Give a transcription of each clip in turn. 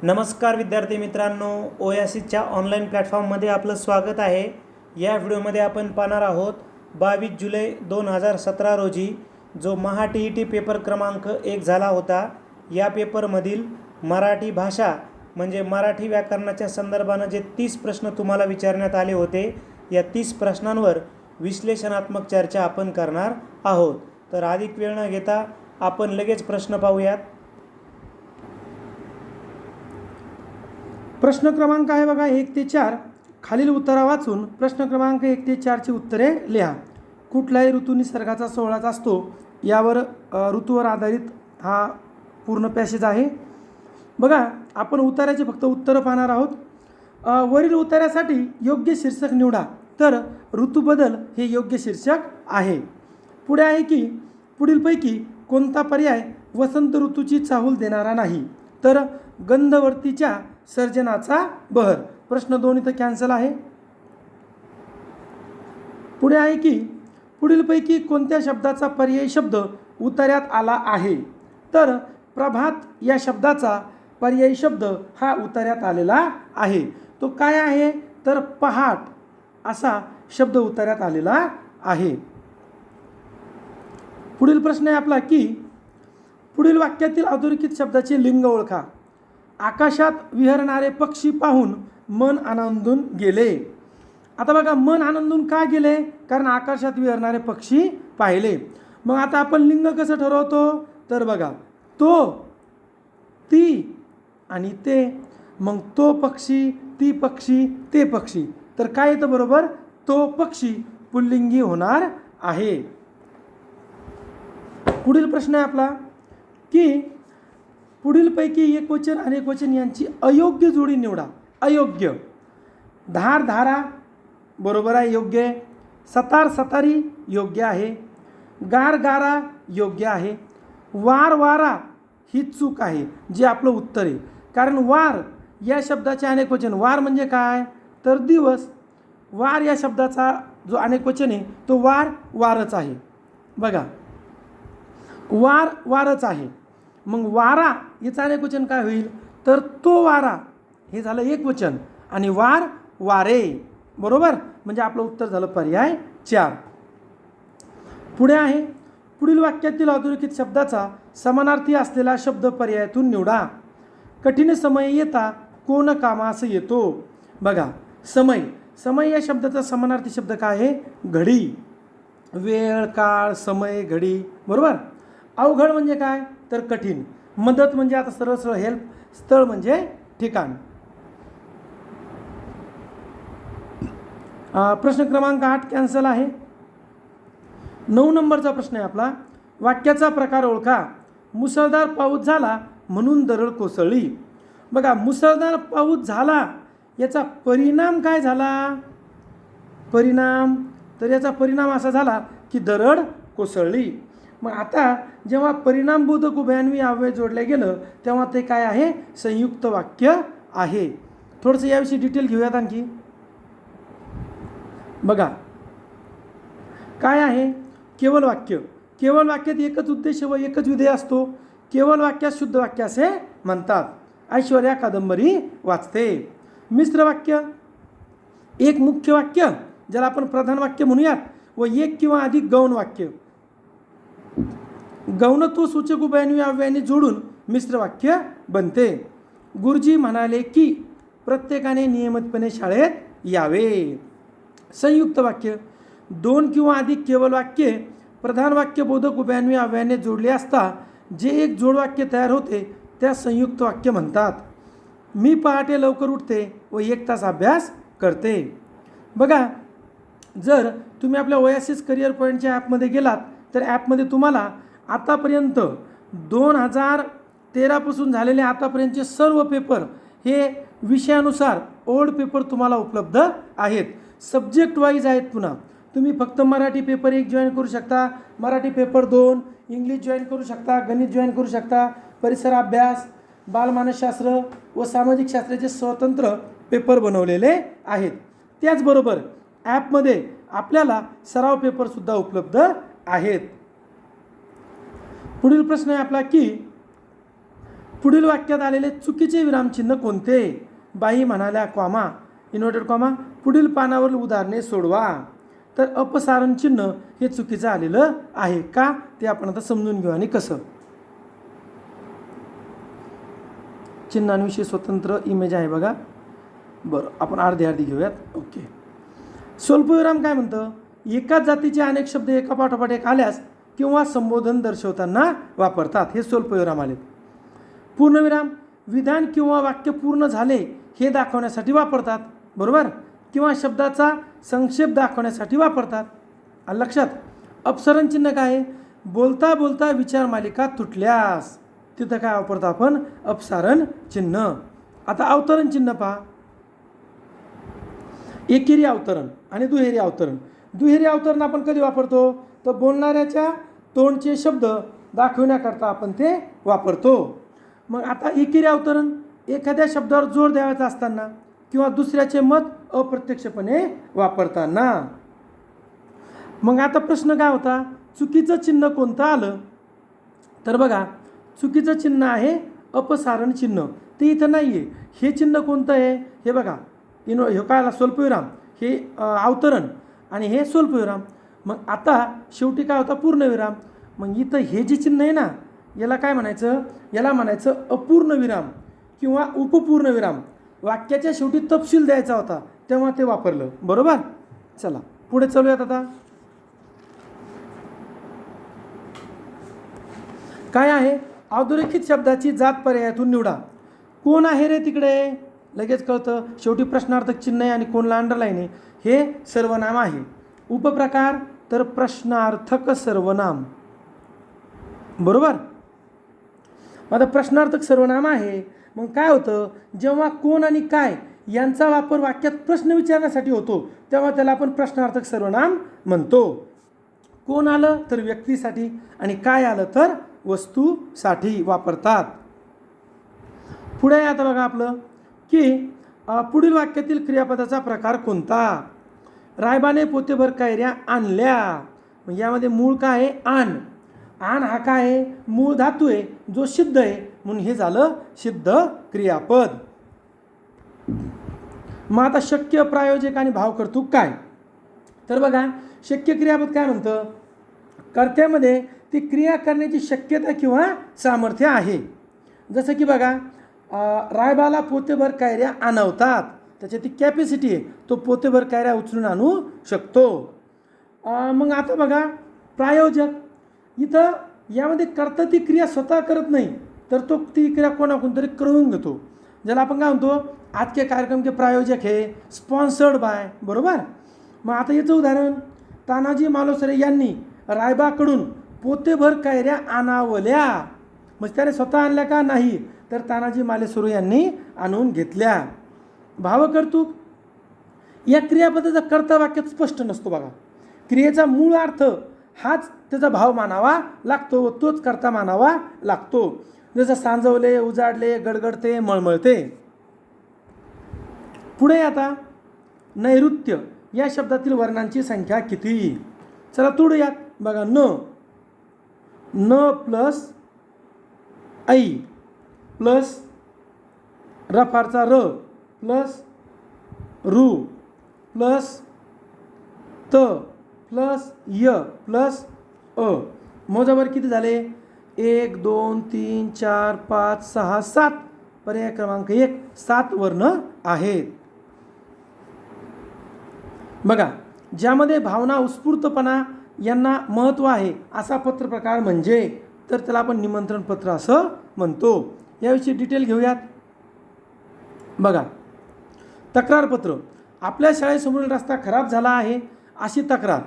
नमस्कार विद्यार्थी मित्रांनो, ओयासीच्या ऑनलाईन प्लॅटफॉर्ममध्ये आपलं स्वागत आहे। या व्हिडिओमध्ये आपण पाहणार आहोत 22 जुलै 2017 रोजी जो महा TET पेपर क्रमांक 1 झाला होता। या पेपरमधील मराठी भाषा म्हणजे मराठी व्याकरणाच्या संदर्भाने जे 30 प्रश्न तुम्हाला विचारण्यात आले होते, या 30 प्रश्नांवर विश्लेषणात्मक चर्चा आपण करणार आहोत। तर अधिक वेळ न घेता आपण लगेच प्रश्न पाहूयात। प्रश्न क्रमांक आहे बघा 1 ते 4। खालील उत्तरा वाचून प्रश्न क्रमांक 1 ते 4 ची उत्तरे लिहा। कुठलाही ऋतू निसर्गाचा सोहळाच असतो, यावर ऋतूवर आधारित हा पूर्ण पॅसेज आहे। बघा, आपण उतार्याचे फक्त उत्तर पाहणार आहोत। वरील उतार्यासाठी योग्य शीर्षक निवडा, तर ऋतूबदल हे योग्य शीर्षक आहे। पुढे आहे की पुढीलपैकी कोणता पर्याय वसंत ऋतूची चाहूल देणारा नाही, तर गंधवर्तीच्या सर्जनाचा बहर। प्रश्न 2 इथं कॅन्सल आहे। पुढे आहे की पुढीलपैकी कोणत्या शब्दाचा पर्यायी शब्द उतार्यात आला आहे, तर प्रभात या शब्दाचा पर्यायी शब्द हा उतार्यात आलेला आहे। तो काय आहे, तर पहाट असा शब्द उतार्यात आलेला आहे। पुढील प्रश्न आहे आपला की पुढील वाक्यातील अधोरेखित शब्दाचे लिंग ओळखा। आकाशात विहरणारे पक्षी पाहून मन आनंदून गेले। आता बघा, मन आनंदून का गेले, कारण आकाशात विहरणारे पक्षी पाहिले। मग आता आपण लिंग कसं ठरवतो, तर बघा, तो, ती आणि ते। मग तो पक्षी, ती पक्षी, ते पक्षी, तर काय येतं बरोबर, तो पक्षी पुल्लिंगी होणार आहे। पुढील प्रश्न आहे आपला की पुढीलपैकी एकवचन अनेकवचन यांची अयोग्य जोडी निवडा। अयोग्य, धार धारा बरोबर आहे, योग्य आहे। सतार सतारी योग्य आहे। गार गारा योग्य आहे। वार वारा ही चूक आहे, जे आपलं उत्तर आहे। कारण वार या शब्दाचे अनेकवचन, वार म्हणजे काय, तर दिवस। वार या शब्दाचा जो अनेकवचन आहे तो वार वारच आहे। बघा, वार वारच आहे। मग वारा याचं अनेकवचन काय होईल, तर तो वारा हे झालं एकवचन, आणि वार वारे, बरोबर। म्हणजे आपलं उत्तर झालं पर्याय 4। पुढे आहे पुढील वाक्यातील अधोरेखित शब्दाचा समानार्थी असलेला शब्द पर्यायातून निवडा। कठीण समय येता कोण कामास येतो। बघा, समय, समय या शब्दाचा समानार्थी शब्द काय आहे, घडी। वेळ, काळ, समय, घडी, बरोबर। अवघड म्हणजे काय, तर कठीण। मदत म्हणजे आता सरळ सरळ हेल्प। स्थळ म्हणजे ठिकाण। प्रश्न क्रमांक 8 कॅन्सल आहे। 9 नंबरचा प्रश्न आहे आपला, वाक्याचा प्रकार ओळखा। मुसळधार पाऊस झाला म्हणून दरड कोसळली। बघा, मुसळधार पाऊस झाला याचा परिणाम काय झाला, परिणाम, तर याचा परिणाम असा झाला की दरड कोसळली। मग आता जेव्हा परिणामबोधक उभयान्वी अव्यय जोडले गेलं तेव्हा ते काय आहे, संयुक्त वाक्य आहे। थोडंसं याविषयी डिटेल घेऊयात आणखी। बघा, काय आहे, केवळ वाक्य। केवळ वाक्यात एकच उद्देश व एकच विधेय असतो। केवळ वाक्यात शुद्ध वाक्य असे म्हणतात। ऐश्वर्या कादंबरी वाचते। मिश्र वाक्य, एक मुख्य वाक्य ज्याला आपण प्रधान वाक्य म्हणूयात, व एक किंवा अधिक गौण वाक्य। गौणत्व सूचक उभयान्वी अव्ययाने जोडून मिश्र वाक्य बनते। गुरुजी म्हणाले की प्रत्येकाने नियमितपणे शाळेत यावे। संयुक्त वाक्य, दोन किंवा अधिक केवळ वाक्ये प्रधान वाक्य बोधक उभयान्वी अव्ययाने जोडले असता जे एक जोडवाक्य तयार होते त्या संयुक्त वाक्य म्हणतात। मी पहाटे लवकर उठते व 1 तास अभ्यास करते। बघा, जर तुम्ही आपल्या ओयासिस करिअर पॉईंटच्या ॲपमध्ये गेलात तर ॲपमध्ये तुम्हाला आतापर्यंत 2013 पासून झालेले आतापर्यंतचे सर्व पेपर हे विषयानुसार ओल्ड पेपर तुम्हाला उपलब्ध आहेत। सब्जेक्ट वाईज आहेत। पुन्हा तुम्ही फक्त मराठी पेपर 1 जॉईन करू शकता, मराठी पेपर 2, इंग्लिश जॉईन करू शकता, गणित जॉईन करू शकता, परिसर अभ्यास, बालमानसशास्त्र व सामाजिक शास्त्राचे स्वतंत्र पेपर बनवलेले आहेत। त्याचबरोबर ॲपमध्ये आपल्याला सराव पेपरसुद्धा उपलब्ध आहेत। पुढील प्रश्न आहे आपला की पुढील वाक्यात आलेले चुकीचे विरामचिन्ह कोणते? बाई म्हणाल्या कॉमा, इन्व्हर्टेड कॉमा, पुढील पानावरील उदाहरणे सोडवा. तर अपसारण चिन्ह हे चुकीचं आलेलं आहे का ते आपण आता समजून घेऊ. आणि कसं? चिन्हांविषयी स्वतंत्र इमेज आहे बघा. बरं, आपण अर्धी अर्धी घेऊयात. ओके. स्वल्पविराम काय म्हणतं? एकाच जातीचे अनेक शब्द एका पाठोपाठ एक आल्यास किंवा संबोधन दर्शवताना वापरतात. हे स्वल्पविराम आले. पूर्णविराम विधान किंवा वाक्य पूर्ण झाले हे दाखवण्यासाठी वापरतात, बरोबर, किंवा शब्दाचा संक्षेप दाखवण्यासाठी वापरतात. आलं लक्षात? अपसरण चिन्ह काय आहे? बोलता बोलता विचार मालिका तुटल्यास तिथं काय वापरतो आपण? अपसारण चिन्ह. आता अवतरण चिन्ह पहा. एकेरी अवतरण आणि दुहेरी अवतरण. दुहेरी अवतरण आपण कधी वापरतो? तर बोलणाऱ्याच्या तोंडचे शब्द दाखवण्याकरता आपण ते वापरतो. मग आता एकेरी अवतरण एखाद्या शब्दावर जोर द्यायचा असताना किंवा दुसऱ्याचे मत अप्रत्यक्षपणे वापरताना. मग आता प्रश्न काय होता? चुकीचं चिन्ह कोणतं आलं? तर बघा, चुकीचं चिन्ह आहे अपसारण चिन्ह. ते इथं नाही आहे. हे चिन्ह कोणतं आहे? हे बघा, हे काय? स्वल्पविराम, हे अवतरण आणि हे स्वल्पविराम. मग आता शेवटी काय होता? पूर्णविराम. मग इथं हे जे चिन्ह आहे ना, याला काय म्हणायचं? याला म्हणायचं अपूर्ण विराम किंवा उपपूर्ण विराम. वाक्याच्या शेवटी तपशील द्यायचा होता तेव्हा ते वापरलं, बरोबर. चला पुढे चालूयात. आता काय आहे? अधोरेखित शब्दाची जात पर्यायातून निवडा. कोण आहे रे तिकडे? लगेच कळतं. शेवटी प्रश्नार्थक चिन्ह आहे आणि कोणला अंडरलाईन आहे. हे सर्वनाम आहे. उपप्रकार तर प्रश्नार्थक सर्वनाम, बरोबर. आता प्रश्नार्थक सर्वनाम आहे. मग काय होतं? जेव्हा कोण आणि काय यांचा वापर वाक्यात प्रश्न विचारण्यासाठी होतो तेव्हा त्याला आपण प्रश्नार्थक सर्वनाम म्हणतो. कोण आलं तर व्यक्तीसाठी आणि काय आलं तर वस्तूसाठी वापरतात. पुढे आता बघा आपलं की पुढील वाक्यातील क्रियापदाचा प्रकार कोणता? रायबाने पोतेभर कैऱ्या आणल्या. मग यामध्ये मूळ काय आहे? आण. आण हा काय आहे? मूळ धातू आहे जो सिद्ध आहे म्हणून हे झालं सिद्ध क्रियापद. मग आता शक्य, प्रायोजक आणि भावकर्तृक काय? तर बघा, शक्य क्रियापद काय म्हणतं? कर्त्यामध्ये ती क्रिया करण्याची शक्यता किंवा सामर्थ्य आहे. जसं की बघा, रायबाला पोतेभर कैऱ्या आणवतात. त्याची ती कॅपॅसिटी आहे, तो पोतेभर कैऱ्या उचलून आणू शकतो. मग आता बघा, प्रायोजक. इथं यामध्ये कर्ता ती क्रिया स्वतः करत नाही तर तो ती क्रिया कोणाकडून तरी करून घेतो. ज्याला आपण काय म्हणतो? आज के कार्यक्रम के प्रायोजक हे स्पॉन्सर्ड बाय, बरोबर. मग आता याचं उदाहरण, तानाजी मालुसरे यांनी रायबाकडून पोतेभर कैऱ्या आणावल्या. मग त्याने स्वतः आणल्या का? नाही, तर तानाजी मालुसरे यांनी आणून घेतल्या. भावकर्तृक या क्रियापदाचा कर्ता वाक्यात स्पष्ट नसतो. बघा, क्रियेचा मूळ अर्थ हाच त्याचा भाव मानावा लागतो व तोच कर्ता मानावा लागतो. जसं सांजवले, उजाडले, गडगडते, मळमळते. पुढे आता नैऋत्य या शब्दातील वर्णांची संख्या किती? चला तोडूयात. बघा, न प्लस ऐ प्लस रफारचा र प्लस रू प्लस त प्लस य प्लस अ. मोजावर किती झाले? 1 2 3 4 5 6 7. पर्याय क्रमांक 1 7 वर्ण आहेत. बघा, ज्यामध्ये भावना, उत्स्फूर्तपणा यांना महत्त्व आहे असा पत्रप्रकार म्हणजे तर त्याला आपण निमंत्रण पत्र असं म्हणतो. याविषयी डिटेल घेऊयात. बघा, तक्रारपत्र. आपल्या शाळेसमोरील रस्ता खराब झाला आहे अशी तक्रार.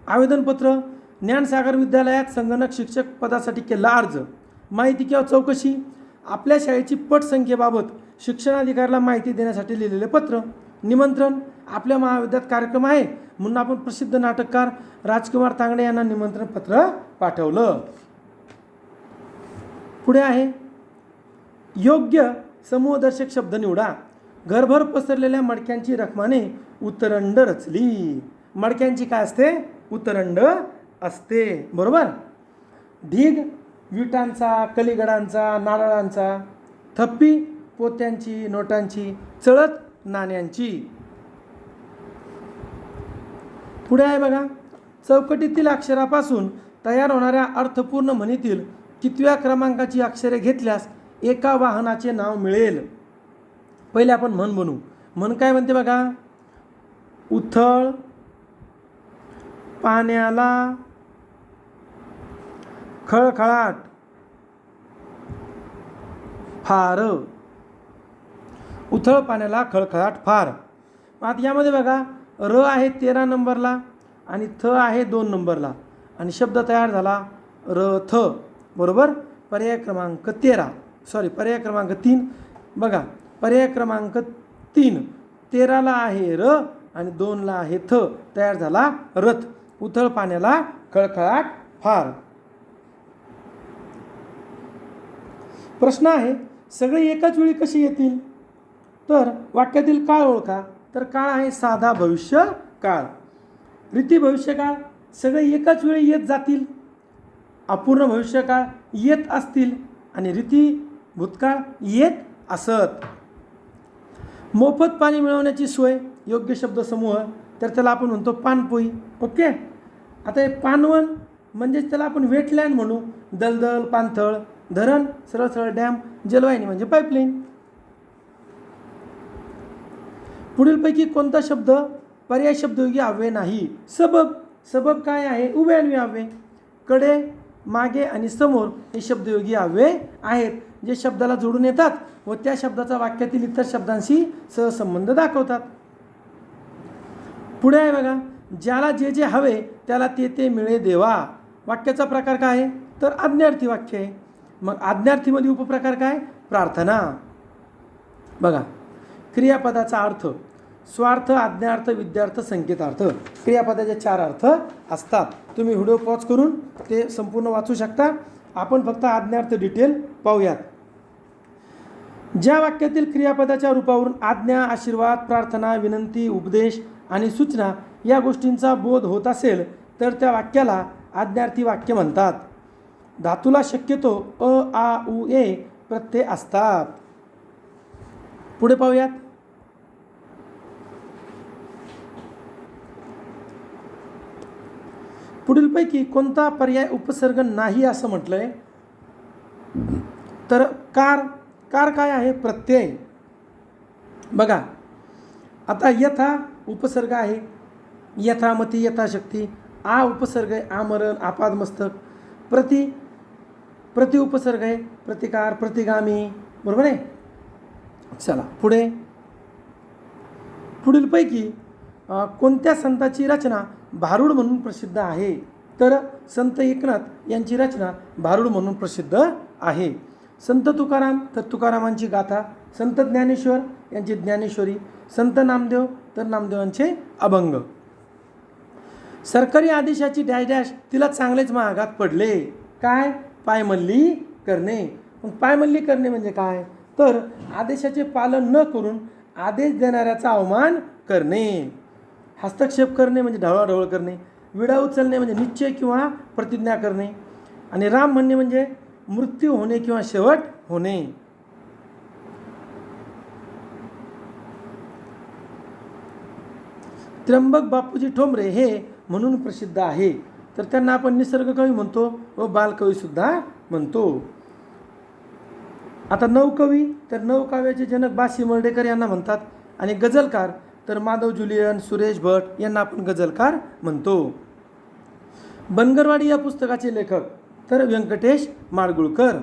आवेदनपत्र. ज्ञानसागर विद्यालयात संगणक शिक्षक पदासाठी केला अर्ज. माहिती किंवा चौकशी. आपल्या शाळेची पटसंख्येबाबत शिक्षणाधिकाऱ्याला माहिती देण्यासाठी लिहिलेले पत्र. निमंत्रण. आपल्या महाविद्यालयात कार्यक्रम आहे म्हणून आपण प्रसिद्ध नाटककार राजकुमार तांगडे यांना निमंत्रण पत्र पाठवलं. पुढे आहे योग्य समूहदर्शक शब्द निवडा. घरभर पसरलेल्या मडक्यांची रखमाने उतरंड रचली. मडक्यांची काय असते? उतरंड असते, बरोबर. ढीग विटांचा, कलिगडांचा, नारळांचा, थप्पी पोत्यांची, नोटांची, चळत नाण्यांची. पुढे आहे बघा, चौकटीतील अक्षरापासून तयार होणाऱ्या अर्थपूर्ण म्हणीतील कितव्या क्रमांकाची अक्षरे घेतल्यास एका वाहनाचे नाव मिळेल. पहिले आपण म्हण बनवू. म्हण काय म्हणते बघा, उथळ पाण्याला खळखळाट फार. उथळ पाण्याला खळखळाट फार. आता यामध्ये बघा, र आहे 13 नंबरला आणि थ आहे 2 नंबरला आणि शब्द तयार झाला रथ. बरोबर. पर्याय क्रमांक 3 बघा, पर्याय क्रमांक 3 13ला आहे र आणि 2ला आहे थ, तयार झाला रथ. उथळ पाण्याला खळखळाट फार. प्रश्न आहे, सगळे एकाच वेळी कसे येतील? तर वाक्यातील काळ ओळखा. तर काळ आहे साधा भविष्य काळ. रीती भविष्यकाळ सगळे एकाच वेळी येत जातील. अपूर्ण भविष्यकाळ येत असतील आणि रीती भूतकाळ येत असत. मोफत पाणी मिळवण्याची सोय, योग्य शब्दसमूह, तर त्याला आपण म्हणतो पाणपोई. ओके. आता हे पानवन म्हणजेच त्याला आपण वेटलँड म्हणू. दलदल, पाणथळ, धरण, सरळ सरळ डॅम, जलवाहिनी म्हणजे पाईपलाईन. पुढीलपैकी कोणता शब्द पर्याय शब्दयोगी अव्यय नाही? सबब. सबब काय आहे? उभयन्वी अव्यय. कडे, मागे आणि समोर हे शब्दयोगी अव्यय आहेत, जे शब्दाला जोडून येतात व त्या शब्दाचा वाक्यातील इतर शब्दांशी सहसंबंध दाखवतात. पुढे आहे बघा, ज्याला जे जे हवे त्याला ते ते मिळे देवा. वाक्याचा प्रकार काय आहे? तर आज्ञार्थी वाक्य आहे. मग आज्ञार्थीमध्ये उपप्रकार काय? प्रार्थना. बघा, क्रियापदाचा अर्थ स्वार्थ, आज्ञार्थ, विद्यार्थ, संकेतार्थ. क्रियापदाचे 4 अर्थ असतात. तुम्ही व्हिडिओ पॉज करून ते संपूर्ण वाचू शकता. आपण फक्त आज्ञार्थ डिटेल पाहूयात. ज्या वाक्यातील क्रियापदाच्या रूपावरून आज्ञा, आशीर्वाद, प्रार्थना, विनंती, उपदेश आणि सूचना या गोष्टींचा बोध होत असेल तर त्या वाक्याला आज्ञार्थी वाक्य म्हणतात. धातूला शक्यतो अ, आ, उ, ए प्रत्यय असतात. पुढे पाहूयात. पुढीलपैकी कोणता पर्याय उपसर्ग नाही असं म्हटलंय? तर कार. कार काय आहे? प्रत्यय. बघा, आता यथा उपसर्ग आहे. यथामती, यथाशक्ती. आ उपसर्ग आहे. आमरण, आपादमस्तक. प्रति उपसर्ग आहे. प्रतिकार, प्रतिगामी. बरोबर आहे. चला पुढे. पुढीलपैकी कोणत्या संताची रचना भारुड म्हणून प्रसिद्ध आहे? तर संत एकनाथ यांची रचना भारुड म्हणून प्रसिद्ध आहे. संत तुकाराम तर तुकारामांची गाथा. संत ज्ञानेश्वर यांची ज्ञानेश्वरी. संत नामदेव तर नामदेवांचे अभंग. सरकारी आदेशाची डॅश डॅश तिला चांगलेच महागात पडले. काय? पायमल्ली करणे. मग पायमल्ली करणे म्हणजे काय? तर आदेशाचे पालन न करून आदेश देणाऱ्याचा अवमान करणे. हस्तक्षेप करणे म्हणजे ढवळाढवळ करणे. विडा उचलणे म्हणजे निश्चय किंवा प्रतिज्ञा करणे. आणि राम म्हणणे म्हणजे मृत्यू होणे किंवा शेवट होणे. त्र्यंबक बापूजी ठोंबरे हे म्हणून प्रसिद्ध आहे. तर त्यांना आपण निसर्ग कवी म्हणतो व बालकवी सुद्धा म्हणतो. आता नवकवी तर नवकाव्याचे जनक बासी मर्डेकर यांना म्हणतात. आणि गझलकार तर माधव जुलियन, सुरेश भट यांना आपण गझलकार म्हणतो. बनगरवाडी या पुस्तकाचे लेखक तर व्यंकटेश माडगुळकर.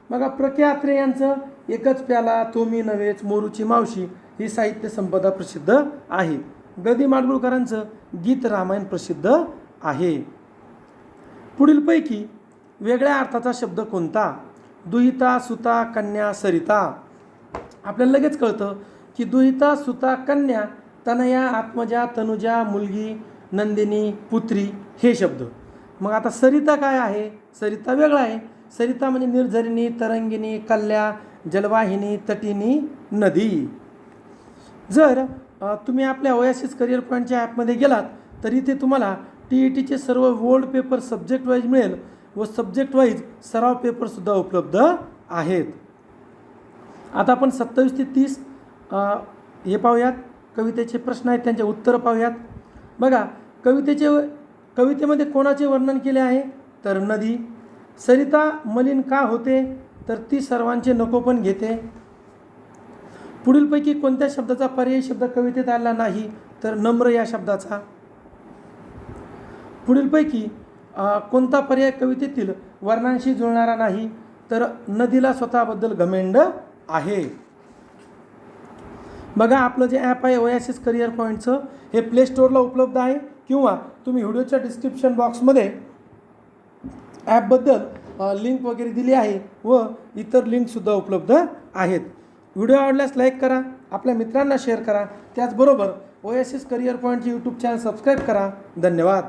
बघा, प्र के अत्रे यांचं एकच प्याला, तोमी नव्हेच, मोरूची मावशी ही साहित्य संपदा प्रसिद्ध आहे. ग दी माडगुळकरांचं गीत रामायण प्रसिद्ध आहे. पुढीलपैकी वेगळ्या अर्थाचा शब्द कोणता? दुहिता, सुता, कन्या, सरिता. आपल्याला लगेच कळतं की दुहिता, सुता, कन्या, तनया, आत्मजा, तनुजा, मुलगी, नंदिनी, पुत्री हे शब्द. मग आता सरिता काय आहे? सरिता वेगळा आहे. सरिता म्हणजे निर्झरिणी, तरंगिणी, कल्या, जलवाहिनी, तटिनी, नदी. जर तुम्ही आपल्या ओएसिस करिअर पॉईंटच्या ॲपमध्ये गेलात तर इथे तुम्हाला TETचे सर्व बोर्ड पेपर सब्जेक्ट वाईज मिळेल व सब्जेक्ट वाईज सराव पेपरसुद्धा उपलब्ध आहेत. आता आपण 27 ते 30 हे पाहूयात, कवितेचे प्रश्न आहेत, त्यांचे उत्तरं पाहूयात. बघा, कवितेमध्ये कोणाचे वर्णन केले आहे? तर नदी. सरिता मलिन का होते? तर ती सर्वांचे नको पण घेते. पुढीलपैकी कोणत्या शब्दाचा पर्यायी शब्द कवितेत आला नाही? तर नम्र या शब्दाचा. पुढीलपैकी कोणता पर्याय कवितेतील वर्णांशी जुळणारा नाही? तर नदीला स्वतःबद्दल घमेंड आहे. बघा, आपलं जे ॲप आहे ओएसिस करिअर पॉईंटचं, हे प्ले स्टोअरला उपलब्ध आहे किंवा तुम्ही व्हिडिओच्या डिस्क्रिप्शन बॉक्समध्ये ॲपबद्दल लिंक वगैरे दिली आहे व इतर लिंकसुद्धा उपलब्ध आहेत. व्हिडिओ आवडल्यास लाईक करा, आपल्या मित्रांना शेअर करा. त्याचबरोबर ओएसिस करिअर पॉईंटचे यूट्यूब चॅनल सबस्क्राईब करा. धन्यवाद.